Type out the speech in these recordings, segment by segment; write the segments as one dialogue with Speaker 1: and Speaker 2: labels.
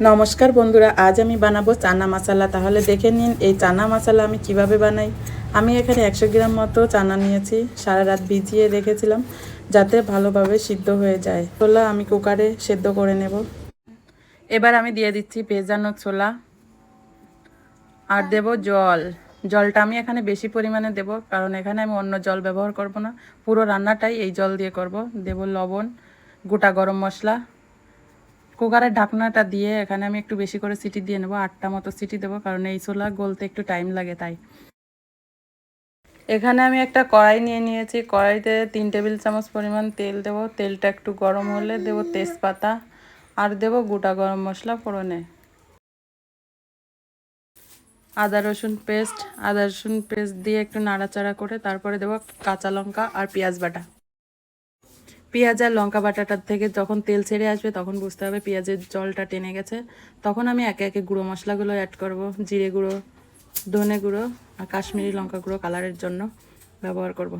Speaker 1: নমস্কার বন্ধুরা, আজ আমি বানাবো চানা মশলা। তাহলে দেখে নিন এই চানা মশলা আমি কিভাবে বানাই। আমি এখানে 100 গ্রাম মতো চানা নিয়েছি, সারা রাত ভিজিয়ে রেখেছিলাম যাতে ভালোভাবে সিদ্ধ হয়ে যায়। ছোলা আমি কুকারে সেদ্ধ করে নেব। এবার আমি দিয়ে দিচ্ছি ভেজানো ছোলা আর দেব জল। জলটা আমি এখানে বেশি পরিমাণে দেব, কারণ এখানে আমি অন্য জল ব্যবহার করব না, পুরো রান্নাটাই এই জল দিয়ে করব। দেব লবণ, গোটা গরম মশলা। কুকারের ঢাকনাটা দিয়ে এখানে আমি একটু বেশি করে সিটি দিয়ে নেব, 8টা মতো সিটি দেবো, কারণ এই ছোলা গলতে একটু টাইম লাগে তাই। এখানে আমি একটা কড়াই নিয়ে নিয়েছি, কড়াইতে 3 টেবিল চামচ পরিমাণ তেল দেব। তেলটা একটু গরম হলে দেব তেজপাতা আর দেব গোটা গরম মশলা ফোড়নে। আদা রসুন পেস্ট দিয়ে একটু নাড়াচাড়া করে তারপরে দেব কাঁচা লঙ্কা আর পেঁয়াজ বাটা। পেঁয়াজ আর লঙ্কা বাটাটার থেকে যখন তেল ছেড়ে আসবে তখন বুঝতে হবে পেঁয়াজের জলটা টেনে গেছে। তখন আমি একে একে গুঁড়ো মশলাগুলো অ্যাড করব। জিরে গুঁড়ো, ধনে গুঁড়ো আর কাশ্মীরি লঙ্কা গুঁড়ো কালারের জন্য ব্যবহার করব।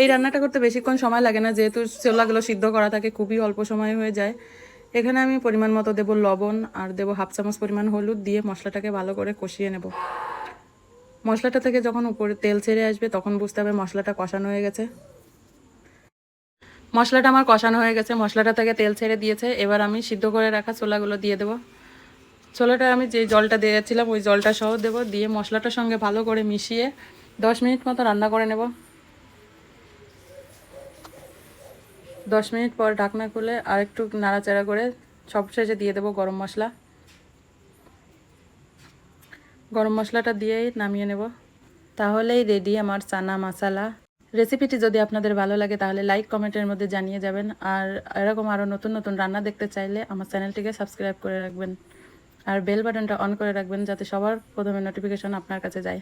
Speaker 1: এই রান্নাটা করতে বেশিক্ষণ সময় লাগে না, যেহেতু ছোলাগুলো সিদ্ধ করা থাকে, খুবই অল্প সময় হয়ে যায়। এখানে আমি পরিমাণ মতো দেব লবণ আর দেব হাফ চামচ পরিমাণ হলুদ দিয়ে মশলাটাকে ভালো করে কষিয়ে নেব। মশলাটা থেকে যখন উপরে তেল ছেড়ে আসবে তখন বুঝতে হবে মশলাটা কষানো হয়ে গেছে। মশলাটা আমার কষানো হয়ে গেছে, মশলাটা থেকে তেল ছেড়ে দিয়েছে। এবার আমি সিদ্ধ করে রাখা ছোলাগুলো দিয়ে দেবো। ছোলাটা আমি যে জলটা দিয়েছিলাম ওই জলটা সহ দেবো, দিয়ে মশলাটার সঙ্গে ভালো করে মিশিয়ে 10 মিনিট মতো রান্না করে নেব। 10 মিনিট পর ঢাকনা খুলে আর একটু নাড়াচাড়া করে সবশেষে দিয়ে দেবো গরম মশলা। গরম মশলাটা দিয়েই নামিয়ে নেব। তাহলেই রেডি আমার চানা মশলা। রেসিপিটি যদি আপনাদের ভালো লাগে তাহলে লাইক কমেন্টের মধ্যে জানিয়ে যাবেন। আর এরকম আরও নতুন নতুন রান্না দেখতে চাইলে আমার চ্যানেলটিকে সাবস্ক্রাইব করে রাখবেন আর বেল বাটনটা অন করে রাখবেন, যাতে সবার প্রথমে নোটিফিকেশন আপনার কাছে যায়।